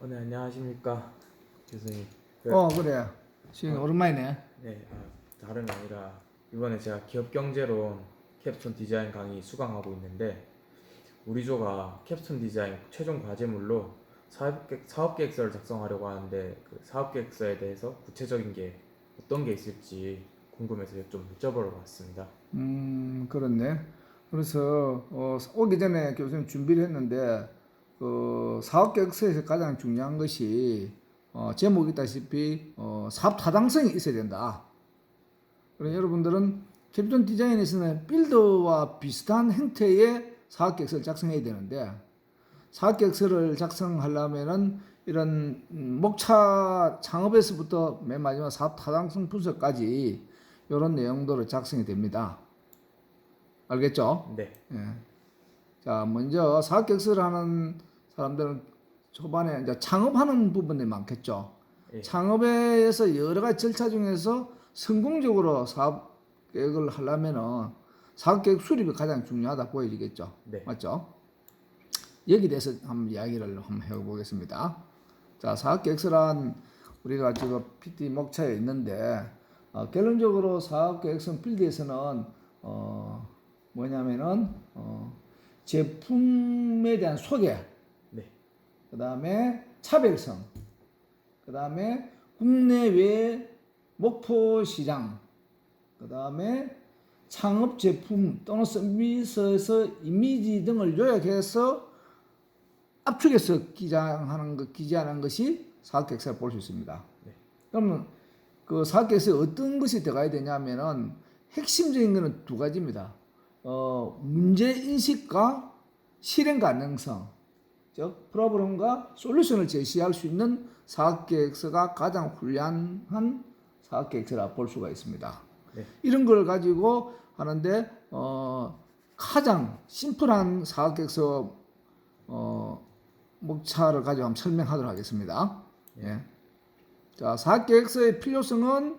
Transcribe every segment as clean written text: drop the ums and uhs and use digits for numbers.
네, 안녕하십니까, 교수님. 그래. 시영이 오랜만이네. 네, 다름이 아니라 이번에 제가 기업경제론 캡스톤 디자인 강의 수강하고 있는데 우리 조가 캡스톤 디자인 최종 과제물로 사업계획서를 작성하려고 하는데 그 사업계획서에 대해서 구체적인 게 어떤 게 있을지 궁금해서 좀 여쭤보러 왔습니다. 그렇네. 그래서, 오기 전에 교수님 준비를 했는데, 사업계획서에서 가장 중요한 것이, 제목이 있다시피, 사업 타당성이 있어야 된다. 그래서 네, 여러분들은 캡존 디자인에서는 빌더와 비슷한 형태의 사업계획서를 작성해야 되는데, 사업계획서를 작성하려면은 이런 목차 창업에서부터 맨 마지막 사업 타당성 분석까지 이런 내용들을 작성이 됩니다. 알겠죠? 네, 예. 자, 먼저 사업계획서를 하는 사람들은 초반에 이제 창업하는 부분이 많겠죠. 예, 창업에서 여러 가지 절차 중에서 성공적으로 사업 계획을 하려면은 사업계획 수립이 가장 중요하다 보여지겠죠. 네, 맞죠? 여기 대해서 한번 이야기를 한번 해보겠습니다. 자, 사업계획서란 우리가 지금 PT 목차에 있는데 결론적으로 사업계획서 필드에서는 뭐냐면은 제품에 대한 소개, 네, 그 다음에 차별성, 그 다음에 국내외 목표 시장, 그 다음에 창업 제품 또는 서비스에서 이미지 등을 요약해서 압축해서 기재하는 것이 사업계획서를 볼 수 있습니다. 네, 그러면 그 사업계획서에 어떤 것이 들어가야 되냐면은 핵심적인 것은 두 가지입니다. 문제 인식과 실행 가능성, 즉 프로그램과 솔루션을 제시할 수 있는 사업계획서가 가장 훌륭한 사업계획서라 볼 수가 있습니다. 네, 이런 걸 가지고 하는데 가장 심플한 사업계획서 목차를 가지고 한번 설명하도록 하겠습니다. 네, 예. 자, 사업계획서의 필요성은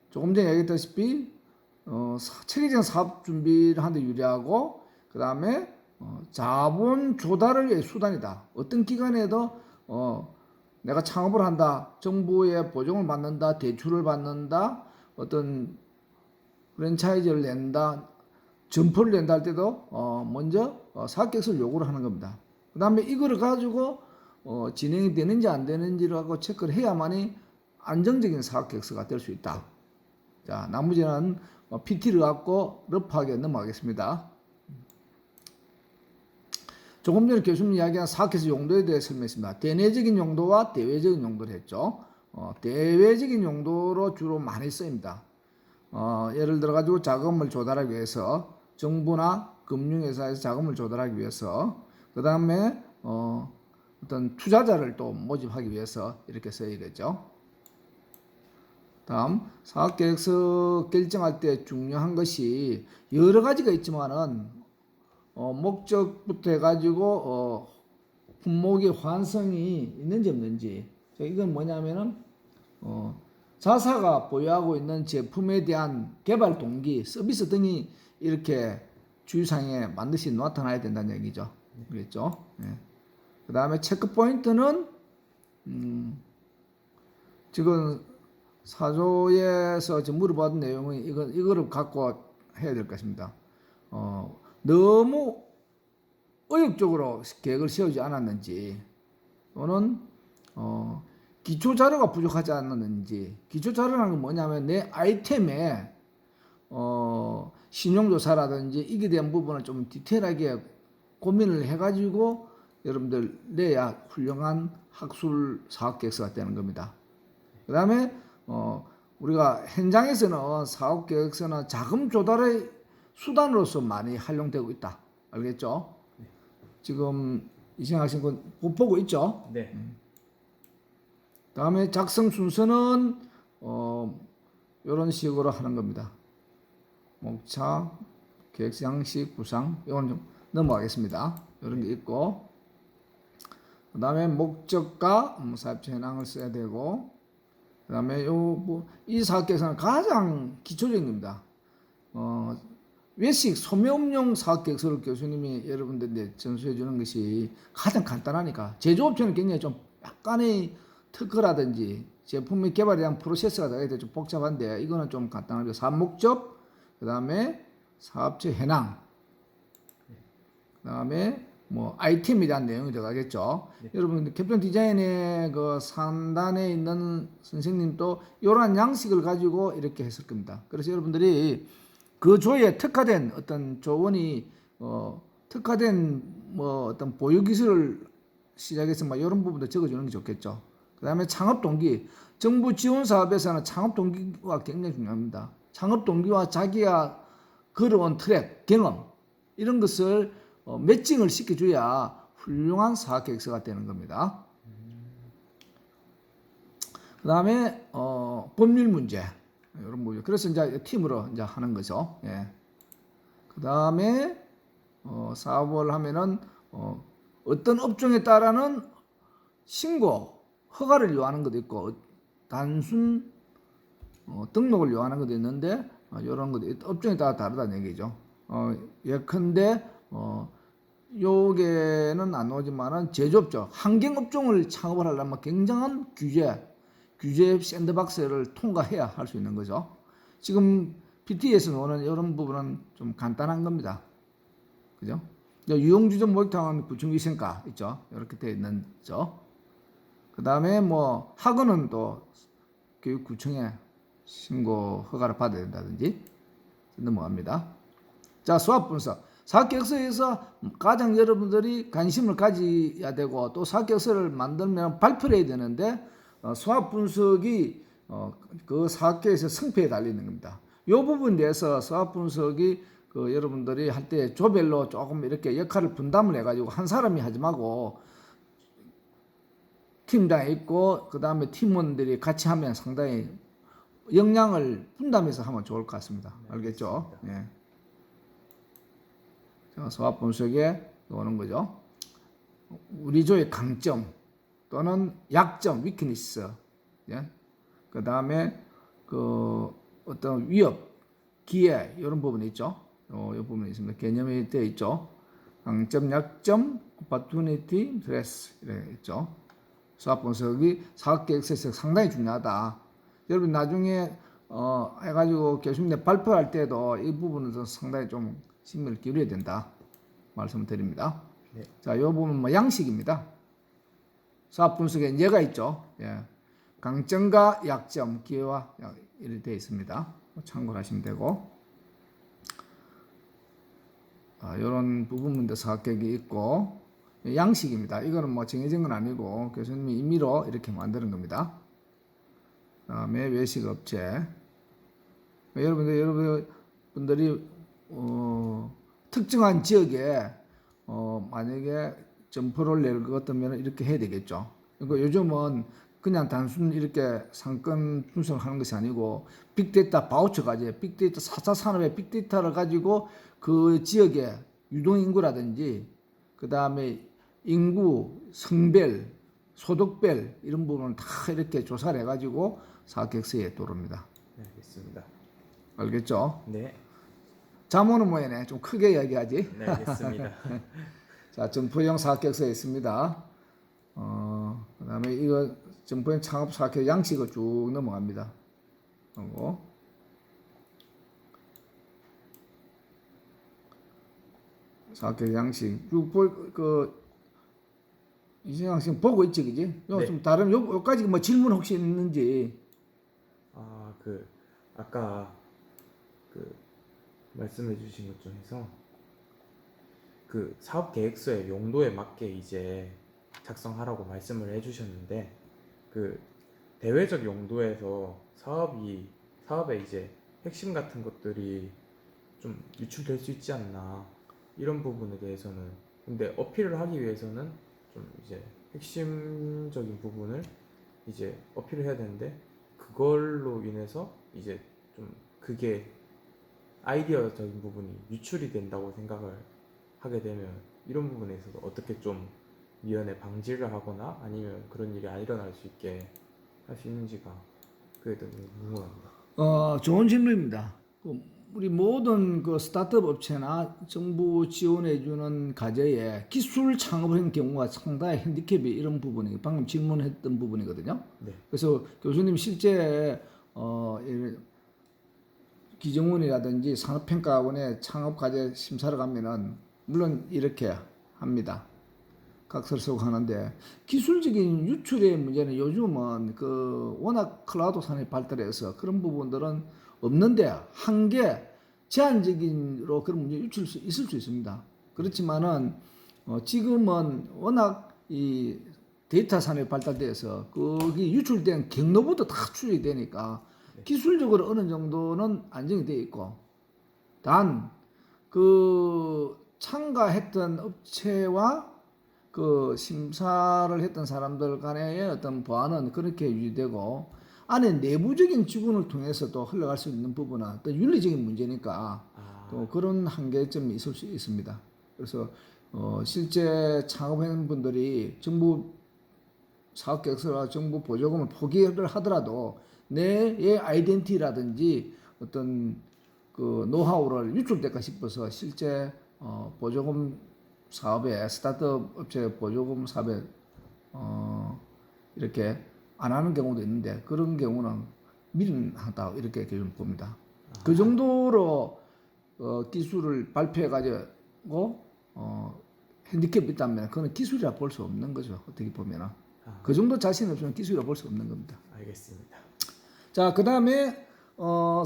조금 전에 얘기했다시피 체계적인 사업 준비를 하는데 유리하고 그 다음에 자본 조달을 위해 수단이다. 어떤 기관에도 내가 창업을 한다, 정부의 보증을 받는다, 대출을 받는다, 어떤 프랜차이즈를 낸다, 점포를 낸다 할 때도 먼저 사업계획서를 요구를 하는 겁니다. 그 다음에 이거를 가지고 진행이 되는지 안 되는지를 하고 체크를 해야만이 안정적인 사업계획서가 될 수 있다. 자, 나머지는 PT를 갖고 러프하게 넘어가겠습니다. 조금 전에 교수님 이야기한 사업계획서 용도에 대해 설명했습니다. 대내적인 용도와 대외적인 용도를 했죠. 대외적인 용도로 주로 많이 쓰입니다. 예를 들어 가지고 자금을 조달하기 위해서 정부나 금융회사에서 자금을 조달하기 위해서 그 다음에 어떤 투자자를 또 모집하기 위해서 이렇게 써야겠죠. 다음 사업계획서 결정할 때 중요한 것이 여러 가지가 있지만은 목적부터 해가지고 품목의 환성이 있는지 없는지 이건 뭐냐면은 자사가 보유하고 있는 제품에 대한 개발 동기, 서비스 등이 이렇게 주의사항에 반드시 나타나야 된다는 얘기죠. 그랬죠? 예. 그 다음에 체크 포인트는 지금 사조에서 지금 물어봤던 내용은 이거를 갖고 해야 될 것입니다. 너무 의욕적으로 계획을 세우지 않았는지 또는 기초 자료가 부족하지 않았는지. 기초 자료라는 건 뭐냐면 내 아이템에 신용조사라든지 이게 대한 부분을 좀 디테일하게 고민을 해가지고 여러분들 내야 훌륭한 학술 사업계획서가 되는 겁니다. 그 다음에 우리가 현장에서는 사업계획서는 자금 조달의 수단으로서 많이 활용되고 있다. 알겠죠? 지금 이생하신 건 못 보고 있죠? 네, 다음에 작성 순서는 이런 식으로 하는 겁니다. 목차, 계획 양식, 구상 이건 좀 넘어가겠습니다. 이런 게 있고 그 다음에 목적과 사업체 현황을 써야 되고 그 다음에 이 사업계획서는 가장 기초적인 겁니다. 외식 소매업용 사업계획서를 교수님이 여러분들한테 전수해 주는 것이 가장 간단하니까 제조업체는 굉장히 좀 약간의 특허라든지 제품의 개발에 대한 프로세스가 되게 좀 복잡한데 이거는 좀 간단하죠. 사업 목적, 그 다음에 사업체 현황, 그 다음에 뭐 아이템에 대한 내용이 들어가겠죠. 네. 여러분 캡틴 디자인의 그 상단에 있는 선생님도 이러한 양식을 가지고 이렇게 했을 겁니다. 그래서 여러분들이 그 조에 특화된 어떤 조원이 특화된 뭐 어떤 보유 기술을 시작해서 막 이런 부분도 적어주는 게 좋겠죠. 그 다음에 창업 동기, 정부 지원 사업에서는 창업 동기가 굉장히 중요합니다. 창업 동기와 자기가 걸어온 트랙, 경험 이런 것을 매칭을 시켜줘야 훌륭한 사업계획서가 되는 겁니다. 그 다음에 법률 문제 이런 문제. 그래서 이제 팀으로 이제 하는 거죠. 예. 그 다음에 사업을 하면은 어떤 업종에 따라는 신고, 허가를 요하는 것도 있고 단순 등록을 요하는 것도 있는데 이런 것도 업종에 따라 다르다는 얘기죠. 예컨대 요게는 안 나오지만은 제조업종, 환경업종을 창업을 하려면 굉장한 규제 샌드박스를 통과해야 할 수 있는 거죠. 지금 PT에서 나오는 이런 부분은 좀 간단한 겁니다. 그죠? 유용주점 목욕탕은 구청위생과 있죠. 이렇게 되어 있는 거죠. 그 다음에 뭐 학원은 또 교육구청에 신고 허가를 받아야 된다든지 넘어갑니다. 자, 수학 분석. 사업계획서에서 가장 여러분들이 관심을 가져야 되고 또 사업계획서를 만들면 발표를 해야 되는데 수학 분석이 그 사업계획서 성패에 달리는 겁니다. 이 부분에 대해서 수학 분석이 그 여러분들이 할 때 조별로 조금 이렇게 역할을 분담을 해가지고 한 사람이 하지 말고 팀장이 있고 그 다음에 팀원들이 같이 하면 상당히 역량을 분담해서 하면 좋을 것 같습니다. 알겠죠? 예. 수학 분석에 나오는 거죠. 우리 조의 강점 또는 약점, 위크니스. 예. 그 다음에 그 어떤 위협, 기회 이런 부분이 있죠. 이 부분이 있습니다. 개념이 되어 있죠. 강점, 약점, opportunity, threats 이렇게 있죠. 수학 분석이 사업계획서에서 상당히 중요하다. 여러분 나중에 해가지고 교수님 발표할 때도 이 부분은 상당히 좀 신경을 기울여야 된다 말씀드립니다. 네. 자, 이 부분 뭐 양식입니다. 사업 분석에 예가 있죠. 예. 강점과 약점, 기회와 이렇게 되어 있습니다. 참고하시면 되고, 이런 부분문제 사업계획이 있고 양식입니다. 이거는 뭐 정해진 건 아니고 교수님이 임의로 이렇게 만드는 겁니다. 그다음에 외식업체. 여러분들이 특정한 지역에 만약에 점포를 낼 것 같으면 이렇게 해야 되겠죠. 그러니까 요즘은 그냥 단순 이렇게 상권 분석을 하는 것이 아니고 빅데이터 바우처까지 빅데이터 4차 산업의 빅데이터를 가지고 그 지역의 유동인구라든지 그 다음에 인구, 성별, 소득별 이런 부분을 다 이렇게 조사를 해가지고 사업계획서에 들어옵니다. 네, 알겠습니다. 알겠죠? 네. 자모는 뭐예요? 좀 크게 이야기하지. 네, 알겠습니다. 자, 점포형 사업계획서에 있습니다. 그다음에 이거 점포형 창업 사업계획 양식을 쭉 넘어갑니다. 하고 사업계획 양식 쭉 이승영 씨 보고 있지, 그지? 요 네. 좀 다른 요까지 뭐 질문 혹시 있는지. 아까 말씀해 주신 것 중에서 그 사업 계획서의 용도에 맞게 이제 작성하라고 말씀을 해 주셨는데 그 대외적 용도에서 사업의 이제 핵심 같은 것들이 좀 유출될 수 있지 않나 이런 부분에 대해서는 근데 어필을 하기 위해서는 좀 이제 핵심적인 부분을 이제 어필을 해야 되는데 그걸로 인해서 이제 좀 그게 아이디어적인 부분이 유출이 된다고 생각을 하게 되면 이런 부분에 있어서 어떻게 좀 미연에 방지를 하거나 아니면 그런 일이 안 일어날 수 있게 할 수 있는지가 그게 좀 궁금합니다. 좋은 질문입니다. 우리 모든 그 스타트업 업체나 정부 지원해주는 과제에 기술 창업을 하는 경우가 상당히 핸디캡이 이런 부분이 방금 질문했던 부분이거든요. 네. 그래서 교수님 실제 기정원이라든지 산업평가원에 창업과제 심사를 가면은 물론 이렇게 합니다. 각서를 쓰고 하는데 기술적인 유출의 문제는 요즘은 그 워낙 클라우드 산업이 발달해서 그런 부분들은 없는데 한계 제한적인으로 그런 문제 유출이 있을 수 있습니다. 그렇지만은 지금은 워낙 이 데이터 산업이 발달돼서 거기 유출된 경로부터 다 추적이 되니까 기술적으로 어느 정도는 안정이 되어 있고 단 그 참가했던 업체와 그 심사를 했던 사람들 간의 어떤 보안은 그렇게 유지되고 안에 내부적인 직원을 통해서도 흘러갈 수 있는 부분은 또 윤리적인 문제니까 또 그런 한계점이 있을 수 있습니다. 그래서 실제 창업하는 분들이 정부 사업계획서나 정부 보조금을 포기를 하더라도 내의 아이덴티티라든지 어떤 그 노하우를 유출될까 싶어서 실제 보조금 사업에 스타트업 업체 보조금 사업에 이렇게 안 하는 경우도 있는데 그런 경우는 미련하다 이렇게 저는 봅니다. 그 정도로 기술을 발표해 가지고 핸디캡이 있다면 그건 기술이라 볼 수 없는 거죠. 어떻게 보면은 그 정도 자신 없으면 기술이라 볼 수 없는 겁니다. 알겠습니다. 자, 그 다음에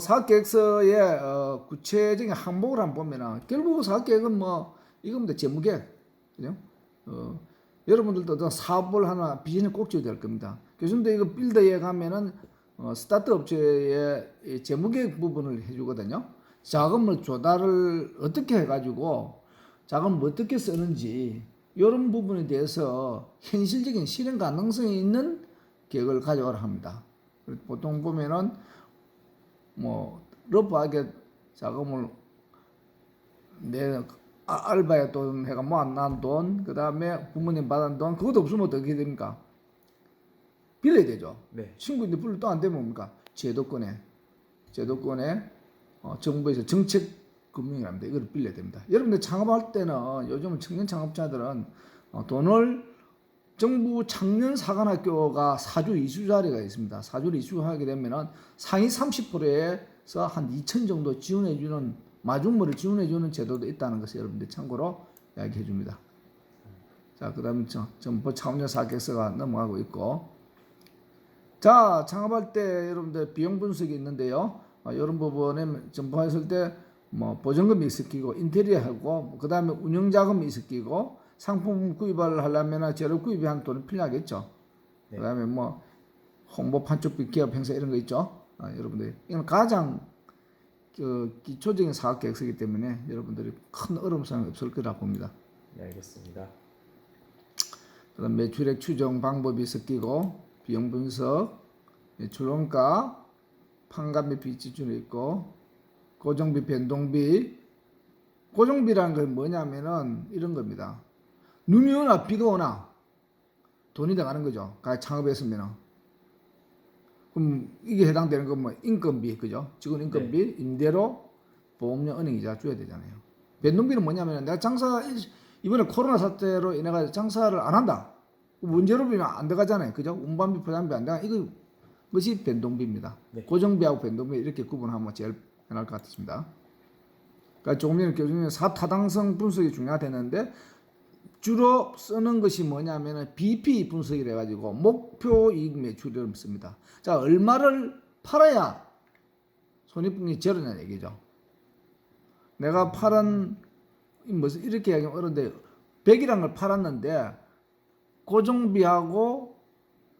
사업계획서의 구체적인 항목을 한번 보면은 결국 사업계획은 뭐 이겁니다. 재무계획, 그죠? 여러분들도 사업을 하나 비전을 꼭 지어야 될 겁니다. 교수님도 이거 빌더에 가면은 스타트업 업체의 재무계획 부분을 해주거든요. 자금을 조달을 어떻게 해가지고 자금을 어떻게 쓰는지 이런 부분에 대해서 현실적인 실현 가능성이 있는 계획을 가져가라 합니다. 보통 보면은 뭐 러프하게 자금을 내 알바에 돈 해가 모아난 돈, 그 다음에 부모님 받은 돈, 그것도 없으면 어떻게 됩니까? 빌려야 되죠. 네. 친구인데 빌려 또 안 되면 뭡니까? 제도권에 정부에서 정책 금융이랍니다. 이걸 빌려야 됩니다. 여러분들 창업할 때는 요즘 청년 창업자들은 돈을 정부 청년 사관학교가 사주 이수 자리가 있습니다. 사주를 이수하게 되면은 상위 30%에서 한 2천 정도 지원해주는 마중물을 지원해주는 제도도 있다는 것을 여러분들 참고로 이야기해 줍니다. 자, 그 다음에 정부 차원적 사계획서가 넘어가고 있고, 자, 창업할 때 여러분들 비용 분석이 있는데요. 이런 부분에 정부했을 때 뭐 보증금이 있을 끼고 인테리어하고 그 다음에 운영자금이 있을 끼고 상품 구입을 하려면 재료 구입에 한 돈이 필요하겠죠. 네. 그 다음에 뭐 홍보 판촉비 기업 행사 이런 거 있죠. 여러분들 이건 가장 기초적인 사업 계획서이기 때문에 여러분들이 큰 어려움은 없을 거라 봅니다. 네, 알겠습니다. 그다음 매출액 추정 방법이 섞이고 비용 분석, 매출원가, 판관비 비지출이 있고 고정비 변동비. 고정비라는 건 뭐냐면은 이런 겁니다. 눈이 오나 비가 오나 돈이 들어가는 거죠. 창업했으면은. 그럼 이게 해당되는 건 뭐 인건비, 그죠? 직원 인건비, 임대료, 보험료, 은행이자 줘야 되잖아요. 변동비는 뭐냐면 내가 이번에 코로나 사태로 인해 장사를 안 한다. 원재료비는 안 들어가잖아요, 그죠? 운반비, 포장비 안 들어가. 이것이 변동비입니다. 네. 고정비하고 변동비 이렇게 구분하면 제일 편할 것 같습니다. 그러니까 조금 전에 교수님 사타당성 분석이 중요하다는데 주로 쓰는 것이 뭐냐면 BP 분석이라 해가지고 목표 이익 매출을 씁니다. 자, 얼마를 팔아야 손익분기 제로냐는 얘기죠. 내가 팔은 무슨 이렇게 이야기하면 어려운데 100이라는 걸 팔았는데 고정비하고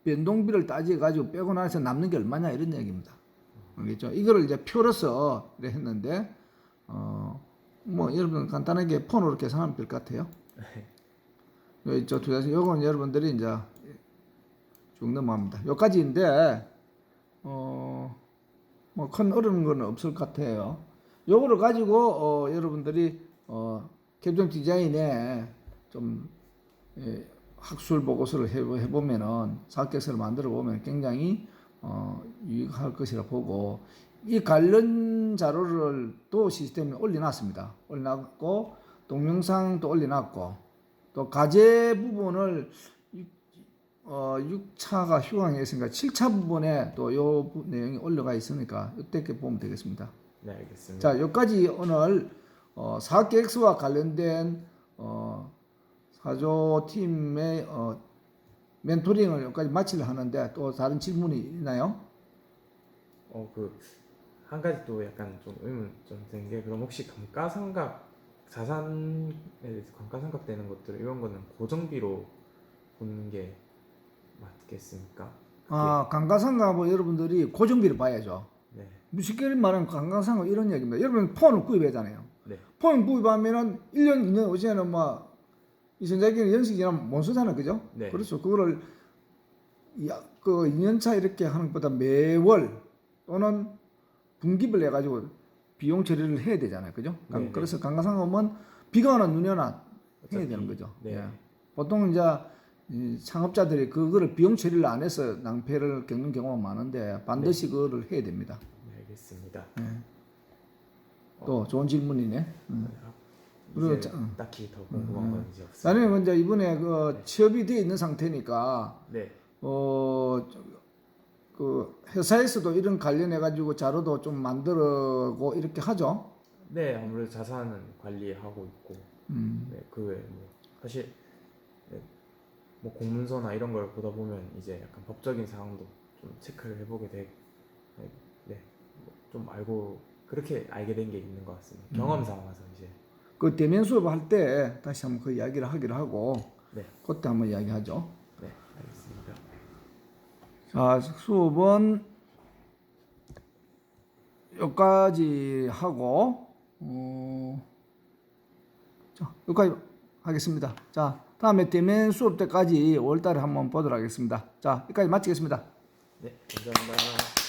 변동비를 따져가지고 빼고 나서 남는 게 얼마냐 이런 얘기입니다. 알겠죠? 이거를 이제 표로서 했는데 뭐 여러분 간단하게 폰으로 계산하면 될 것 같아요. 저 투자서 요건 여러분들이 이제 쭉 넘어갑니다. 요까지인데 뭐 큰 어려운 건 없을 것 같아요. 요거를 가지고 여러분들이 캡션 디자인에 좀 학술 보고서를 해보면은 사업계획서를 만들어 보면 굉장히 유익할 것이라 보고 이 관련 자료를 또 시스템에 올려놨습니다. 올려놨고 동영상도 올려놨고 또 과제 부분을 6차가 휴강했으니까 7차 부분에 또 요 내용이 올라가 있으니까 이렇게 보면 되겠습니다. 네, 알겠습니다. 자, 여기까지 오늘 사학계획서와 관련된 사조 팀의 멘토링을 여기까지 마치려 하는데 또 다른 질문이 있나요? 한 가지 또 약간 좀 의문 좀 된 게, 그럼 혹시 감가상각 자산에 대해서 감가상각 되는 것들 이런 거는 고정비로 보는 게 맞겠습니까? 감가상각은 여러분들이 고정비를 봐야죠. 네, 쉽게 말하면 감가상각 이런 얘기입니다. 여러분 폰을 구입하잖아요. 네, 폰 구입하면은 1년, 2년 오지에는 뭐 이전자기는 연식이 지나면 못 쓰잖아요. 그죠? 네. 그렇죠. 그거를 그 2년차 이렇게 하는 것보다 매월 또는 분기별 해가지고 비용 처리를 해야 되잖아요. 그죠? 네, 그래서 감가상각은 비가 오나 눈이 오나 해야 어차피, 되는 거죠. 네. 예. 보통 이제 이 창업자들이 그거를 비용 처리를 안 해서 낭패를 겪는 경우가 많은데 반드시 그거를 해야 됩니다. 네, 알겠습니다. 또 좋은 질문이네. 그리고 이제 딱히 더 궁금한 건 이제 없습니다. 나는 이제 이번에 그 취업이 되어 있는 상태니까 네, 그 회사에서도 이런 관련해 가지고 자료도 좀 만들고 이렇게 하죠. 네, 아무래도 자산은 관리하고 있고, 네, 그 외에 뭐 사실 네, 뭐 공문서나 이런 걸 보다 보면 이제 약간 법적인 사항도 좀 체크를 해보게 돼, 네, 뭐좀 알고 그렇게 알게 된 게 있는 것 같습니다. 경험 삼아서 이제. 그 대면 수업할 때 다시 한번 그 이야기를 하기로 하고 네, 그때 한번 이야기하죠. 네, 알겠습니다. 자, 수업은 여기까지 하고 자, 여기까지 하겠습니다. 자, 다음에 대면 수업 때까지 5월달에 한번 보도록 하겠습니다. 자, 여기까지 마치겠습니다. 네, 감사합니다.